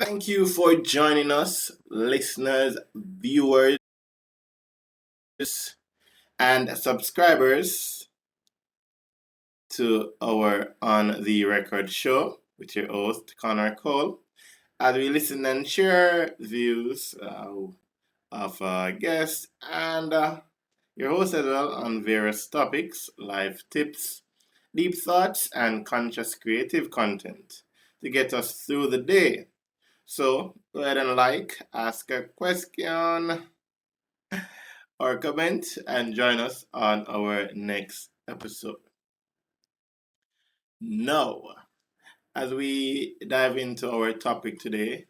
Thank you for joining us, listeners, viewers, and subscribers to our On the Record show with your host, Connor Cole. As we listen and share views of guests and your host as well on various topics, life tips, deep thoughts, and conscious creative content to get us through the day. So go ahead and ask a question, or comment and join us on our next episode. Now, as we dive into our topic today,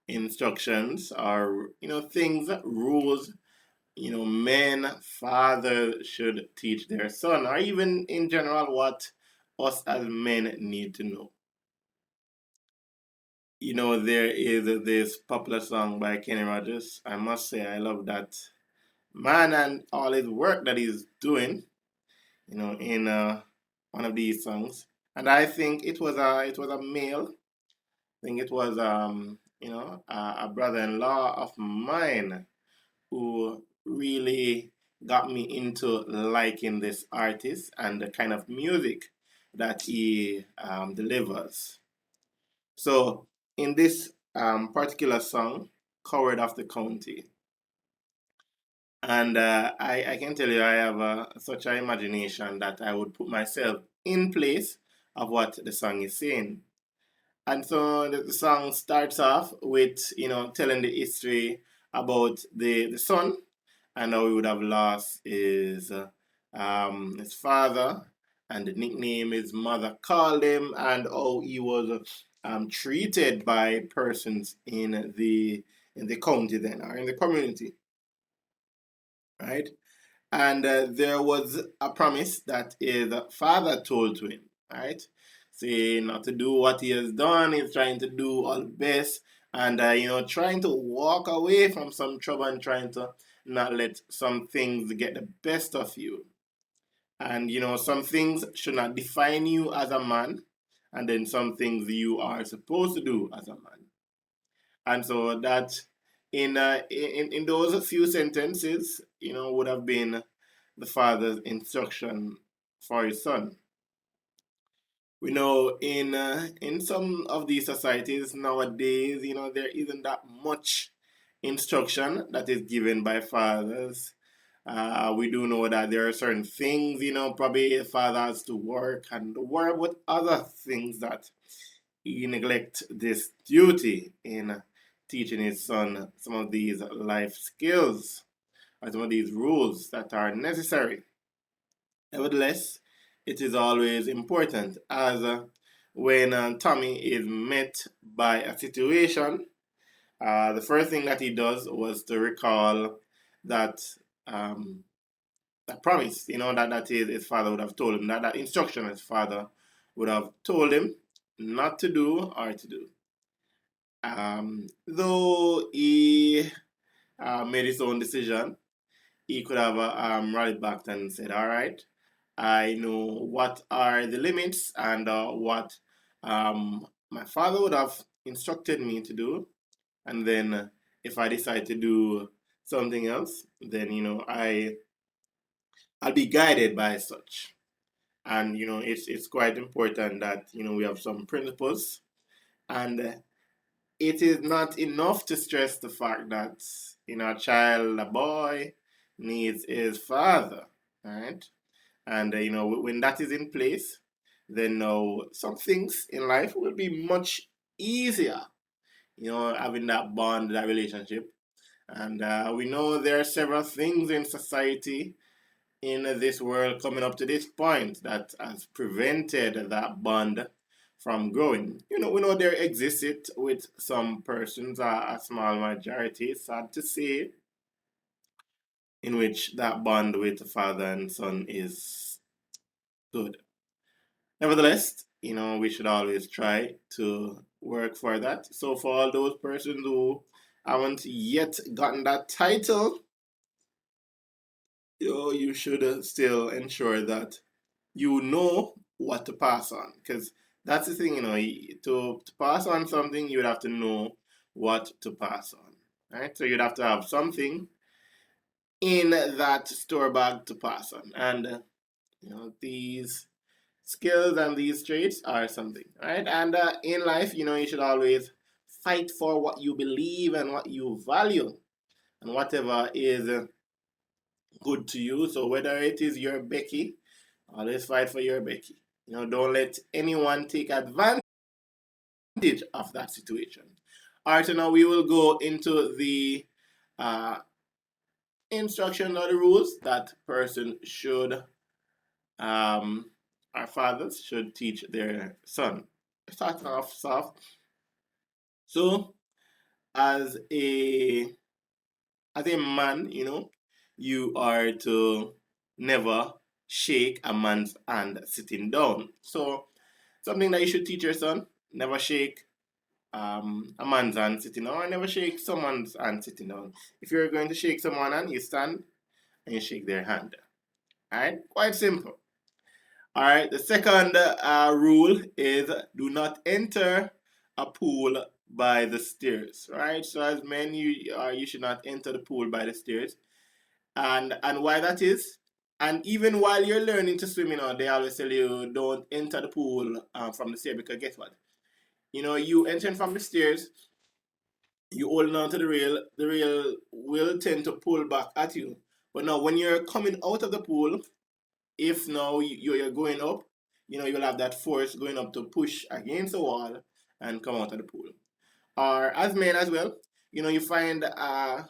instructions are, things, rules, men, fathers should teach their son, or even in general, what us as men need to know. There is this popular song by Kenny Rogers. I must say, I love that man and all his work that he's doing, in one of these songs. And I think it was a male. I think it was a brother-in-law of mine who really got me into liking this artist and the kind of music that he delivers. So in this particular song, "Coward of the County," and I can tell you I have such an imagination that I would put myself in place of what the song is saying. And so the song starts off with, telling the history about the son and how he would have lost his father and the nickname his mother called him, and how he was treated by persons in the county then, or in the community, right? And there was a promise that his father told to him, right? Saying not to do what he has done. He's trying to do all best, and trying to walk away from some trouble and trying to not let some things get the best of you. And some things should not define you as a man, and then some things you are supposed to do as a man. And so that in those few sentences, would have been the father's instruction for his son. We know in some of these societies nowadays, there isn't that much instruction that is given by fathers. We do know that there are certain things, probably a father has to work and worry about other things that he neglect this duty in teaching his son some of these life skills or some of these rules that are necessary. Nevertheless, it is always important as when Tommy is met by a situation, the first thing that he does was to recall that um, that promise, that his father would have told him, that instruction his father would have told him not to do or to do. Though he made his own decision, he could have rallied back and said, "All right, I know what are the limits and what my father would have instructed me to do. And then if I decide to do something else, then I'll be guided by such." And it's quite important that we have some principles, and it is not enough to stress the fact that a child, a boy, needs his father, right? And when that is in place, then some things in life will be much easier. Having that bond, that relationship. And we know there are several things in society, in this world coming up to this point, that has prevented that bond from growing. We know there exists it with some persons, a small majority, sad to say, in which that bond with father and son is good. Nevertheless, we should always try to work for that. So for all those persons who haven't yet gotten that title, you should still ensure that you know what to pass on, because that's the thing, to pass on something, you would have to know what to pass on, right? So you'd have to have something in that store bag to pass on, and these skills and these traits are something, right? And in life, you should always fight for what you believe and what you value, and whatever is good to you. So whether it is your Becky, always fight for your Becky. Don't let anyone take advantage of that situation. All right, so now we will go into the uh, instruction or the rules that person should, our fathers should teach their son. Starting off soft. So, as a as a man, you are to never shake a man's hand sitting down. So, something that you should teach your son: never shake a man's hand sitting down, or never shake someone's hand sitting down. If you're going to shake someone's hand, you stand and you shake their hand. All right, quite simple. All right, the second rule is do not enter a pool by the stairs. Right, so as men, you should not enter the pool by the stairs, and why that is. And even while you're learning to swim, they always tell you don't enter the pool from the stairs, because guess what? You entering from the stairs, you holding on to the rail will tend to pull back at you. But now when you're coming out of the pool, if now you're going up, you'll have that force going up to push against the wall and come out of the pool. Or as men as well, you find a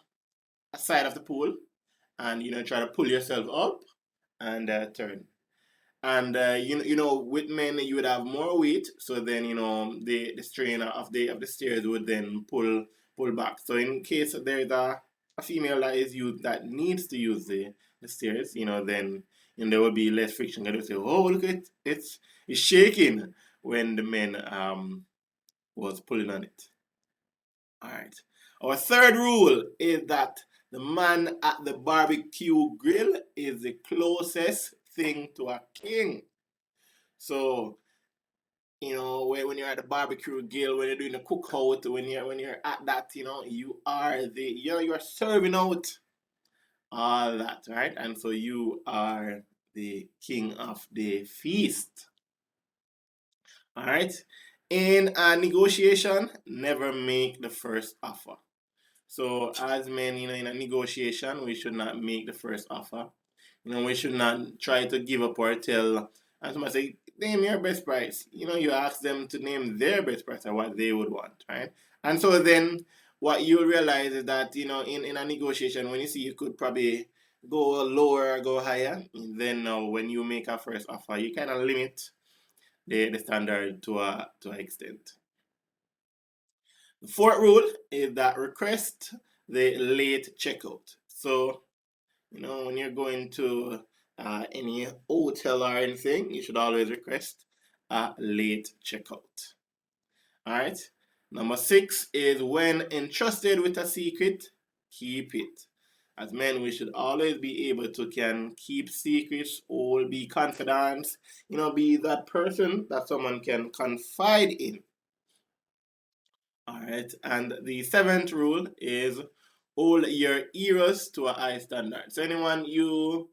side of the pool and try to pull yourself up and turn. And with men you would have more weight, so then the strain of the stairs would then pull back. So in case there's a female that needs to use the stairs, then there will be less friction. They will say, oh, look at it, it's shaking, when the men was pulling on it. All right, our third rule is that the man at the barbecue grill is the closest thing to a king. So, when you're at the barbecue grill, when you're doing the cookout, when you're at that, you are you're serving out all that, right? And so you are the king of the feast. All right. In a negotiation, never make the first offer. So as men, in a negotiation, we should not make the first offer. We should not try to give up or tell, and somebody say, name your best price. You ask them to name their best price or what they would want, right? And so then what you'll realize is that, in a negotiation, when you see you could probably go lower or go higher, then when you make a first offer, you kind of limit the standard to an extent. The fourth rule is that request the late checkout. So, when you're going to any hotel or anything, you should always request a late checkout. All right. Number 6 is when entrusted with a secret, keep it. As men, we should always be able to can keep secrets or be confident, be that person that someone can confide in. All right, and the seventh rule is hold your heroes to a high standard. So anyone you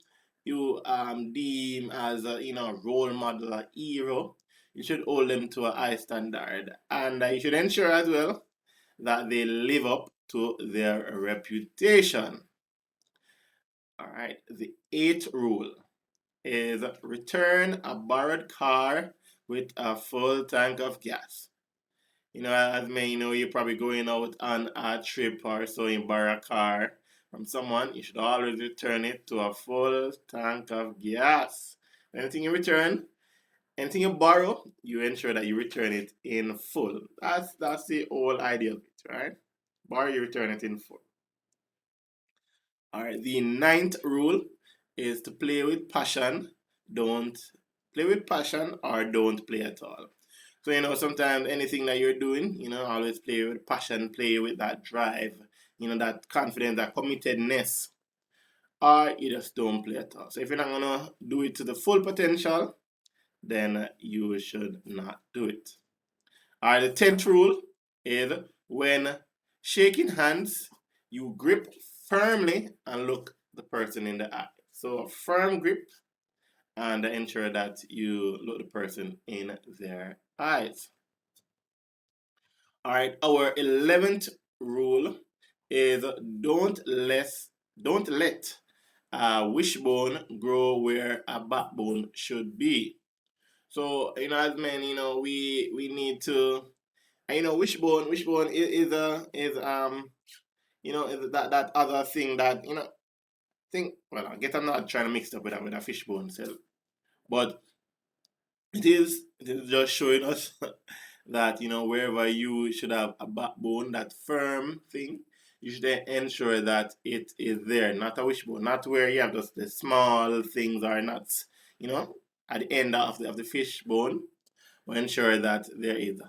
deem as a role model, a hero, you should hold them to a high standard, and you should ensure as well that they live up to their reputation. All right, the eighth rule is return a borrowed car with a full tank of gas. As men, you're probably going out on a trip or so, you borrow a car from someone, you should always return it to a full tank of gas. Anything you return, anything you borrow, you ensure that you return it in full. That's the whole idea of it, right? Borrow, you return it in full. All right, the ninth rule is to play with passion. Don't play with passion or don't play at all. So, sometimes anything that you're doing, always play with passion, play with that drive, that confidence, that committedness, or you just don't play at all. So, if you're not going to do it to the full potential, then you should not do it. All right, the 10th rule is when shaking hands, you grip firmly and look the person in the eye. So a firm grip and ensure that you look the person in their eyes. All right, our 11th rule is don't let a wishbone grow where a backbone should be. So as men, we need to, wishbone is that other thing that think. Well, I guess I'm not trying to mix it up with a fishbone cell, but it is just showing us that wherever you should have a backbone, that firm thing, you should then ensure that it is there, not a wishbone, not where you have just the small things or nuts, you know, at the end of the fishbone, but ensure that there is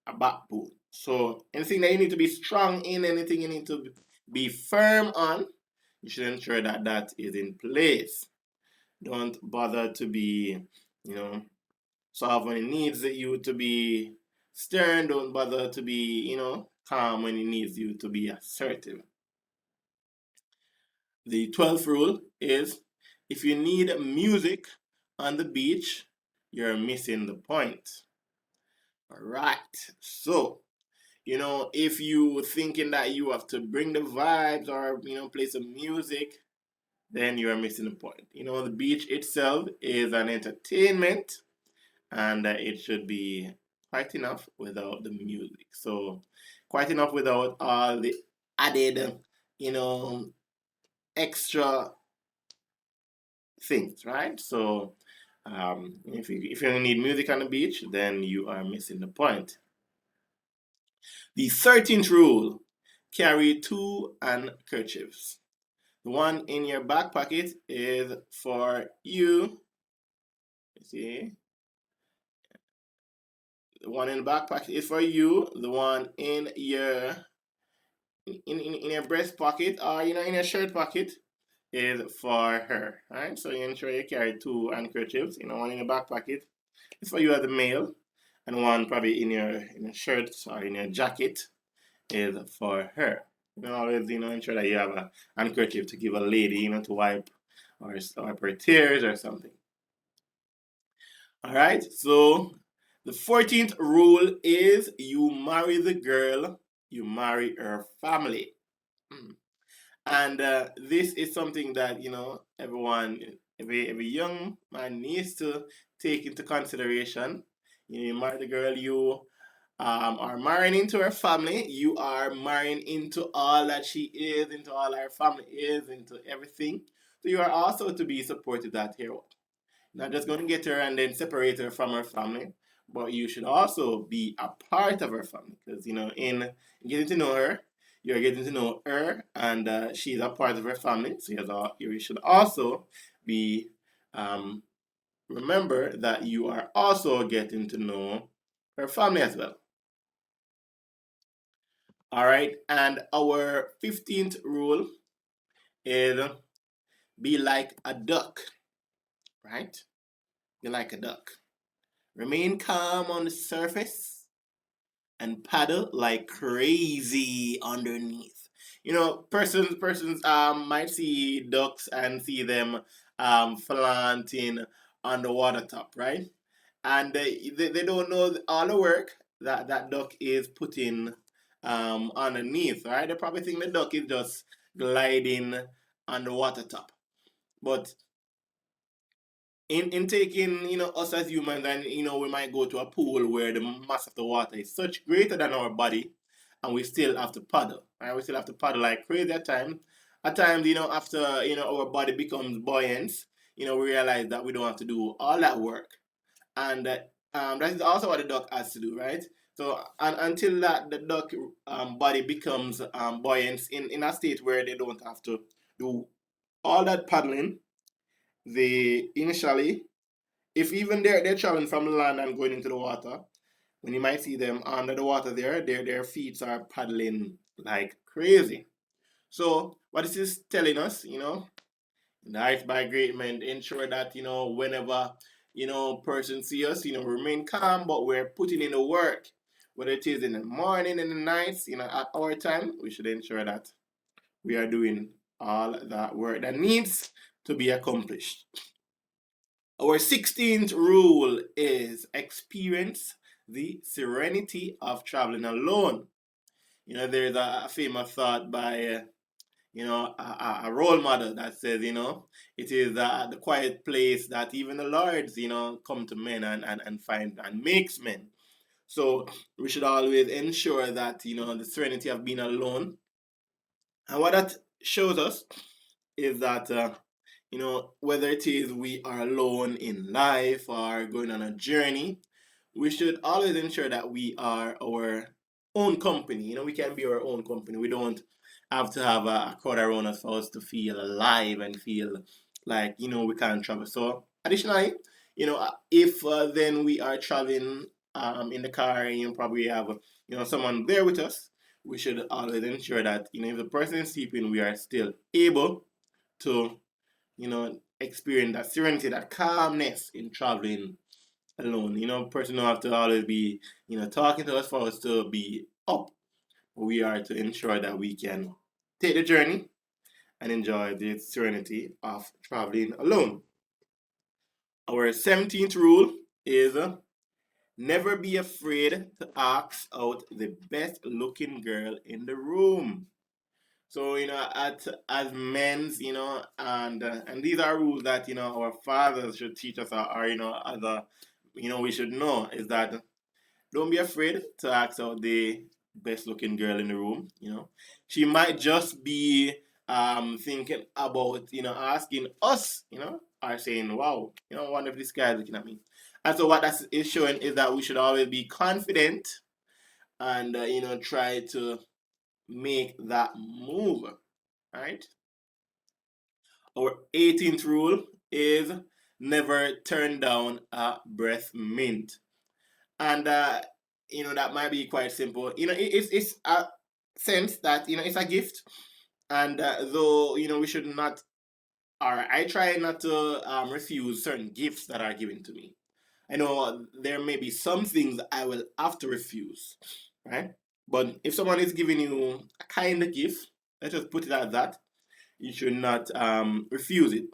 a backbone. So anything that you need to be strong in, anything you need to be firm on, you should ensure that that is in place. Don't bother to be, you know, soft when it needs you to be stern. Don't bother to be, calm when it needs you to be assertive. The 12th rule is if you need music on the beach, you're missing the point. All right. So, if you thinking that you have to bring the vibes or, play some music, then you are missing the point. The beach itself is an entertainment and it should be quite enough without the music. So, quite enough without all the added, you know, extra things, right? So, if you need music on the beach, then you are missing the point. The 13th rule: carry two handkerchiefs. The one in your back pocket is for you. See, the one in the back pocket is for you. The one in your breast pocket or in your shirt pocket is for her. Right? So you ensure you carry two handkerchiefs. One in your back pocket is for you as a male, and one probably in your shirt or in your jacket is for her. Always ensure that you have a handkerchief to give a lady to wipe or wipe her tears or something. All right. So the 14th rule is you marry the girl, you marry her family. And this is something that every young man needs to take into consideration. You marry the girl, you are marrying into her family. You are marrying into all that she is, into all her family is, into everything. So you are also to be supportive that hero. Not just going to get her and then separate her from her family, but you should also be a part of her family because in getting to know her, you're getting to know her, and she's a part of her family. So you should also be remember that you are also getting to know her family as well. All right, and our 15th rule is be like a duck, right? Be like a duck. Remain calm on the surface and paddle like crazy underneath. Persons might see ducks and see them flaunting on the water top, right? And they don't know all the work that duck is putting underneath, right? They probably think the duck is just gliding on the water top. But in taking us as humans, and we might go to a pool where the mass of the water is such greater than our body, and we still have to paddle, right? We still have to paddle like crazy at times after our body becomes buoyant, we realize that we don't have to do all that work, and that is also what the duck has to do, right? So until that the duck body becomes buoyant in a state where they don't have to do all that paddling, they initially, if even they're traveling from land and going into the water, when you might see them under the water there, their feet are paddling like crazy. So what this is telling us, in the ice by great men, ensure that whenever person see us, remain calm, but we're putting in the work. Whether it is in the morning, in the nights, at our time, we should ensure that we are doing all that work that needs to be accomplished. Our 16th rule is experience the serenity of traveling alone. There's a famous thought by a role model that says, it is the quiet place that even the lords, come to men and find and makes men. So we should always ensure that, the serenity of being alone. And what that shows us is that, whether it is we are alone in life or going on a journey, we should always ensure that we are our own company. We can be our own company. We don't have to have a crowd around us for us to feel alive and feel like, we can't travel. So, additionally, if then we are traveling in the car and probably have, someone there with us, we should always ensure that, if the person is sleeping, we are still able to, experience that serenity, that calmness in traveling alone. Person don't have to always be, talking to us for us to be up. We are to ensure that we can take the journey and enjoy the serenity of traveling alone. Our 17th rule is never be afraid to ask out the best looking girl in the room. So as men's, and these are rules that our fathers should teach us, or as a, we should know is that don't be afraid to ask out the best looking girl in the room. She might just be thinking about asking us, or saying, wow, I wonder if this guy is looking at me. And so what that is showing is that we should always be confident and try to make that move. Right? Our 18th rule is never turn down a breath mint. And that might be quite simple. It's a sense that it's a gift, and though we should not, or I try not to refuse certain gifts that are given to me. I know there may be some things I will have to refuse, right? But if someone is giving you a kind of gift, let's just put it at that, you should not refuse it.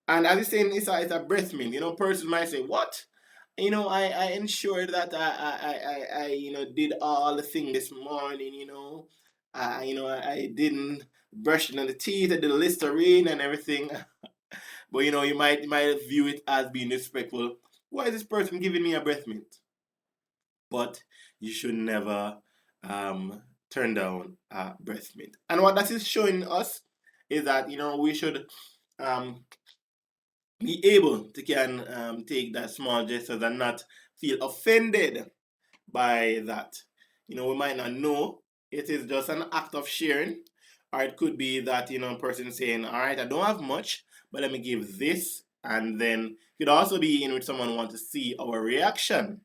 And as you're saying, it's a breath mint. Person might say, "What? I ensured that I did all the thing this morning. I didn't brush the teeth, I did the Listerine and everything." But you might view it as being respectful. Why is this person giving me a breath mint? But you should never turn down a breath mint. And what that is showing us is that we should um, be able to can take that small gestures and not feel offended by that. We might not know it is just an act of sharing, or it could be that a person saying, "All right, I don't have much, but let me give this," and then it could also be with someone who want to see our reaction.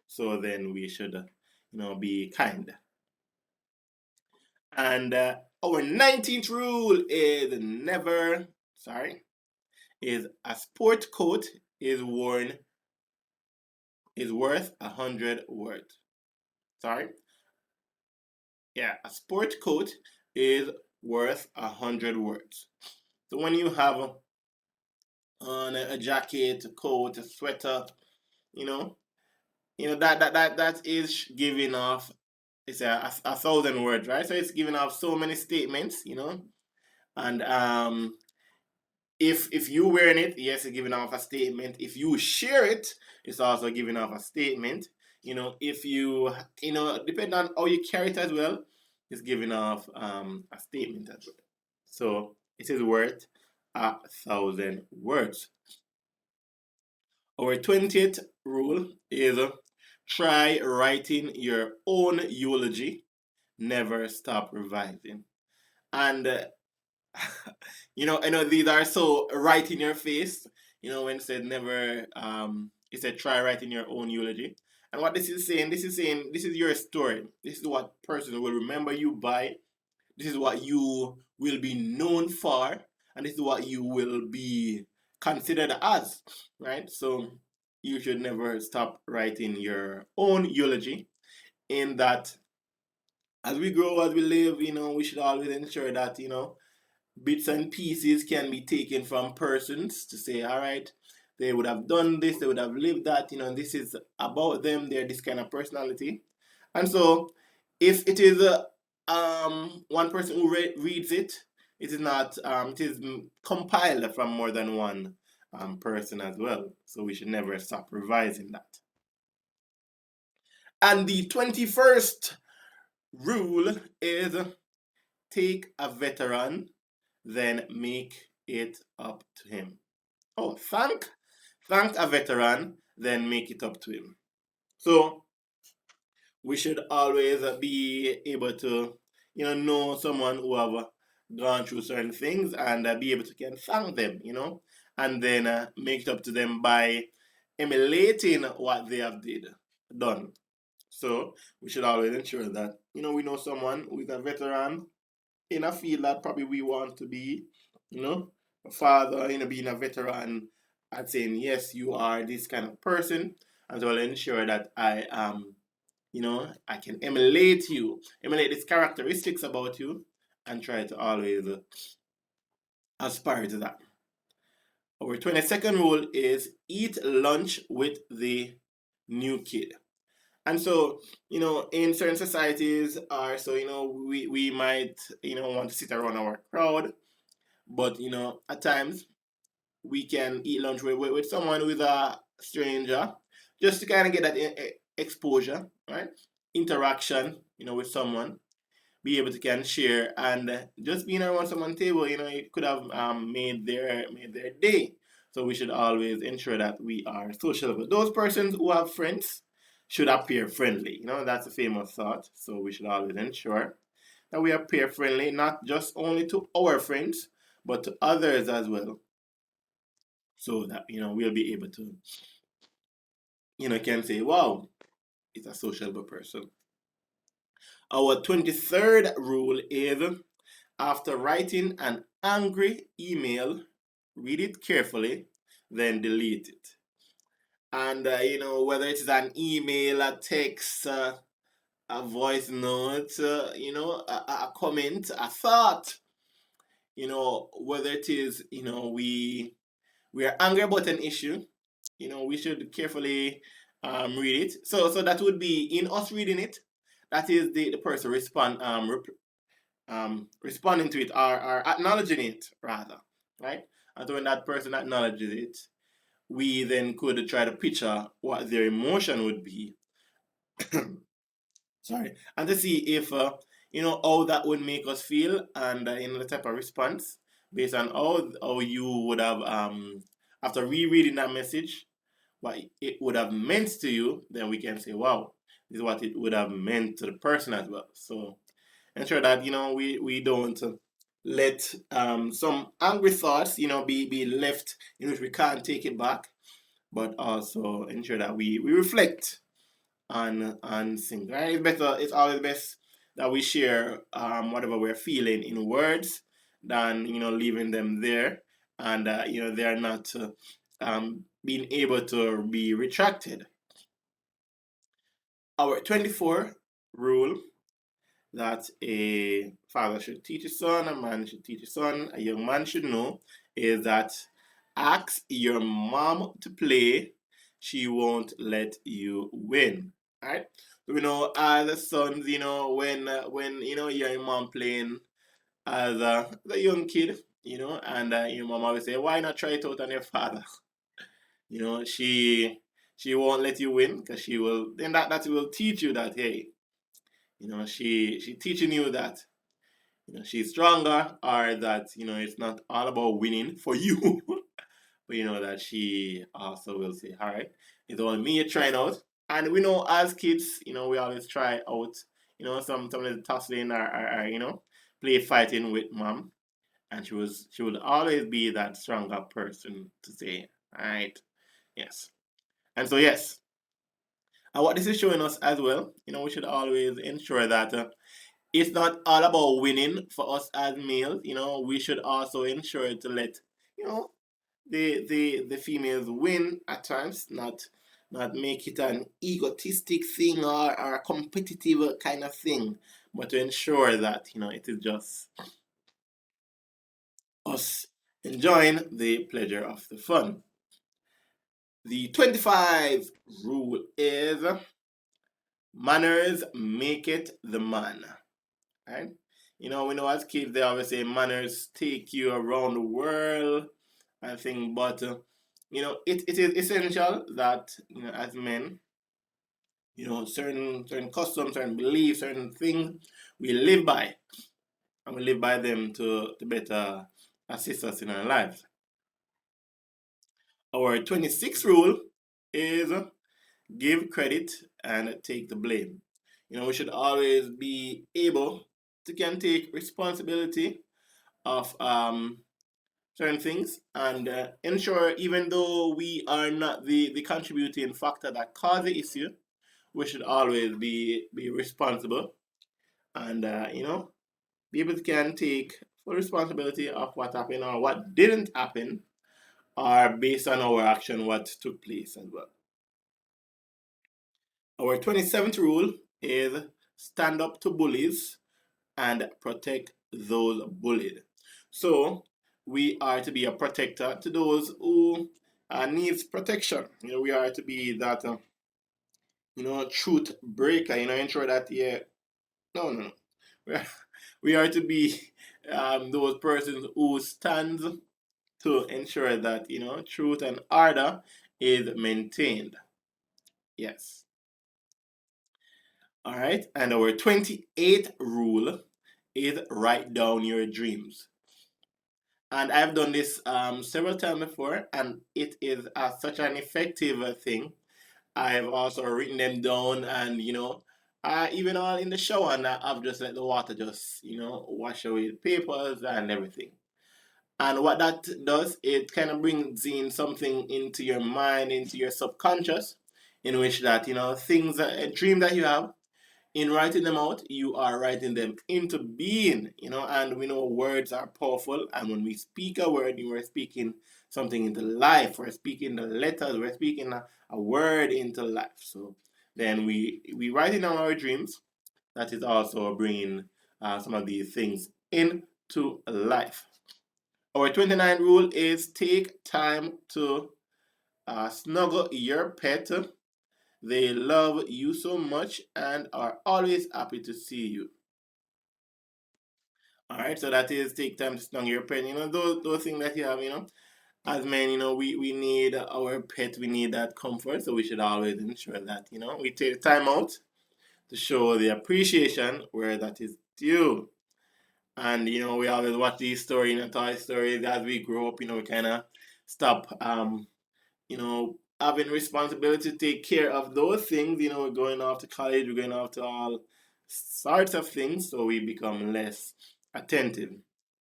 So then we should, be kind. And our 19th rule is never, sorry, is a sport coat is worn is worth 100 words. Sorry, yeah, a sport coat is worth 100 words. So when you have on a jacket, a coat, a sweater, you know, that is giving off. It's a thousand words, right? So it's giving off so many statements, and if you wearing it, yes, it's giving off a statement. If you share it, it's also giving off a statement. If you depending on how you carry it as well, it's giving off a statement as well. So it is worth 1,000 words. Our 20th rule is try writing your own eulogy. Never stop revising. And I know these are so right in your face. When it said never, it said try writing your own eulogy. And what this is saying, this is your story. This is what person will remember you by. This is what you will be known for, and this is what you will be considered as, right? So you should never stop writing your own eulogy. In that, as we grow, as we live, we should always ensure that, bits and pieces can be taken from persons to say, all right, they would have done this, they would have lived that, this is about them, they're this kind of personality. And so, if it is one person who reads it, it is not, it is compiled from more than one person as well. So we should never stop revising that. And the 21st rule is take a veteran, then make it up to him. Oh, thank a veteran, then make it up to him. So we should always be able to, know someone who have gone through certain things and be able to can thank them, and then make it up to them by emulating what they have done. So we should always ensure that, we know someone who is a veteran in a field that probably we want to be, a father, being a veteran and saying, yes, you are this kind of person, and so I'll ensure that I am, I can emulate these characteristics about you, and try to always aspire to that. Our 22nd rule is eat lunch with the new kid. And so, in certain societies, or so, we might, want to sit around our crowd, but, at times we can eat lunch with someone who is a stranger, just to kind of get that exposure, right? Interaction, with someone, be able to can share, and just being around someone's table, it could have made their day. So we should always ensure that we are social. But those persons who have friends should appear friendly. That's a famous thought. So we should always ensure that we appear friendly, not just only to our friends, but to others as well. So that we'll be able to can say, wow, it's a sociable person. Our 23rd rule is after writing an angry email, read it carefully, then delete it. And whether it's an email, a text, a voice note, a comment, a thought, whether it is, we are angry about an issue, we should carefully read it. So that would be in us reading it. That is the person responding to it, or acknowledging it rather, right? And so when that person acknowledges it, we then could try to picture what their emotion would be. Sorry, and to see if how that would make us feel, and the type of response based on how you would have after rereading that message, what it would have meant to you. Then we can say, wow, this is what it would have meant to the person as well. So ensure that we don't let some angry thoughts be left in which we can't take it back, but also ensure that we reflect on things. Right? It's always best that we share whatever we're feeling in words than leaving them there, and they are not being able to be retracted. Our 24 rule that a father should teach his son, a man should teach his son, a young man should know is that ask your mom to play, she won't let you win. Right? So as sons, when you're your mom playing as a young kid, and your mom always say, why not try it out on your father? She won't let you win, because she will then that will teach you that, hey, she teaching you that she's stronger, or that it's not all about winning for you. But that she also will say, all right, it's only me you're trying out. And we know as kids, we always try out, some of the tussling, or play fighting with mom, and she would always be that stronger person to say, all right, yes. And so, yes, and what this is showing us as well, we should always ensure that it's not all about winning for us as males. We should also ensure to let, you know, the females win at times, not make it an egotistic thing or a competitive kind of thing, but to ensure that it is just us enjoying the pleasure of the fun. The 25 rule is manners make it the man. Right? We know as kids they always say manners take you around the world, I think, but it is essential that as men, certain customs, certain beliefs, certain things we live by, and we live by them to better assist us in our lives. Our 26th rule is give credit and take the blame. We should always be able to can take responsibility of certain things and ensure, even though we are not the contributing factor that caused the issue, we should always be responsible and be able to can take full responsibility of what happened or what didn't happen, or based on our action what took place as well. Our 27th rule is stand up to bullies and protect those bullied. So we are to be a protector to those who needs protection. We are to be that truth breaker. Ensure that no. We are, we are to be those persons who stands to ensure that truth and order is maintained. Yes. All right. And our 28th rule is write down your dreams. And I've done this several times before, and it is such an effective thing. I've also written them down, and even all in the shower, and I've just let the water just wash away the papers and everything. And what that does, it kind of brings in something into your mind, into your subconscious, in which that things, a dream that you have, in writing them out, you are writing them into being, and we know words are powerful. And when we speak a word, you are speaking something into life. We're speaking the letters, we're speaking a word into life. So then we write in our dreams. That is also bringing some of these things into life. Our 29 rule is take time to snuggle your pet. They love you so much and are always happy to see you. All right, so that is take time to snuggle your pet. Those things that you have. As men, we need our pet. We need that comfort, so we should always ensure that we take time out to show the appreciation where that is due. And we always watch these stories, Toy Stories as we grow up. We kind of stop having responsibility to take care of those things. We're going off to college, we're going off to all sorts of things, so we become less attentive.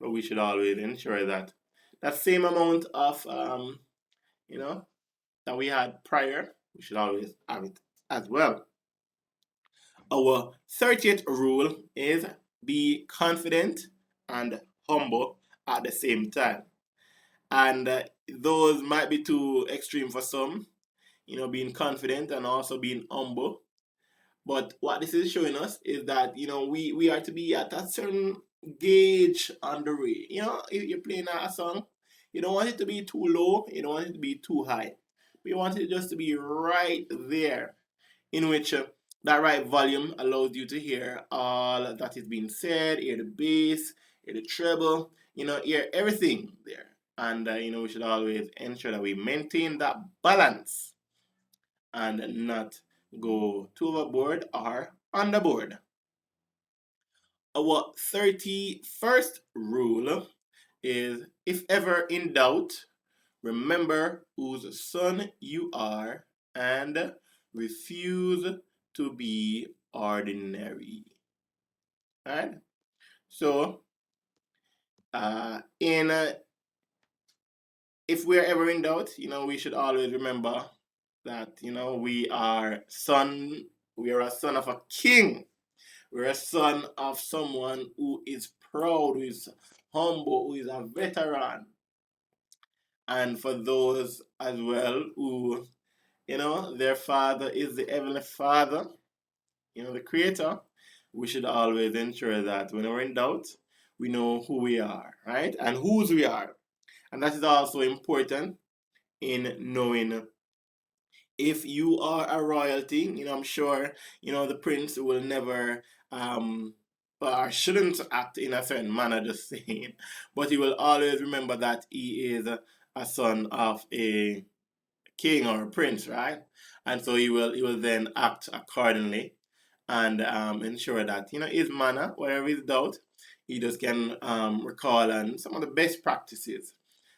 But we should always ensure that that same amount of you know that we had prior, we should always have it as well. Our 30th rule is be confident and humble at the same time. And those might be too extreme for some, being confident and also being humble. But what this is showing us is that, we are to be at a certain gauge on the rate. If you're playing a song, you don't want it to be too low, you don't want it to be too high. We want it just to be right there, in which that right volume allows you to hear all that is being said, hear the bass, hear the treble, hear everything there. And, we should always ensure that we maintain that balance and not go too overboard or underboard. Our 31st rule is if ever in doubt, remember whose son you are and refuse to be ordinary. Alright? So, in if we're ever in doubt, we should always remember that we are a son of a king. We're a son of someone who is proud, who is humble, who is a veteran. And for those as well who, their father is the Heavenly Father, the Creator, we should always ensure that when we're in doubt, we know who we are, right? And whose we are. And that is also important in knowing if you are a royalty. I'm sure, the prince will never or shouldn't act in a certain manner, just saying. But he will always remember that he is a son of a king or a prince, right? And so he will then act accordingly and ensure that his manner, whatever his doubt, he just can recall and some of the best practices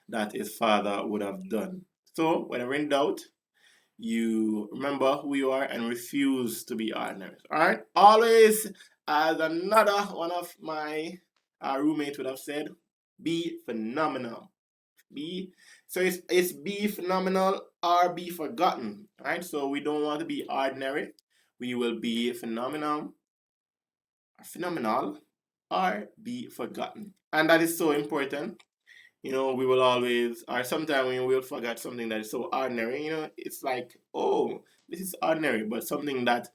that his father would have done. So whenever in doubt, you remember who you are and refuse to be ordinary. All right. Always, as another one of my roommates would have said, be phenomenal. It's be phenomenal or be forgotten, right? So we don't want to be ordinary. We will be phenomenal, or be forgotten, and that is so important. We will always, or sometimes we will forget something that is so ordinary. It's like, oh, this is ordinary, but something that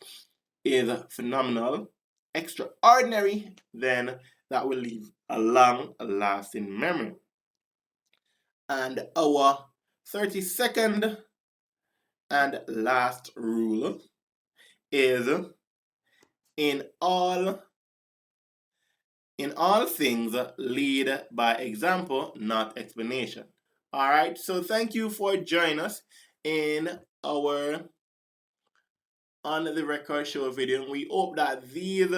is phenomenal, extraordinary, then that will leave a long lasting memory. And our 32nd and last rule is in all things lead by example, not explanation. All right, so thank you for joining us in our On the Record show video. We hope that these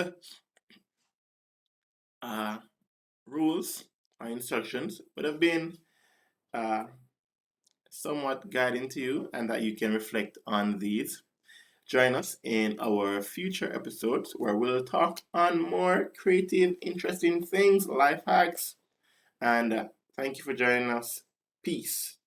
rules or instructions would have been uh, somewhat guiding to you and that you can reflect on these. Join us in our future episodes where we'll talk on more creative, interesting things, life hacks, and thank you for joining us. Peace.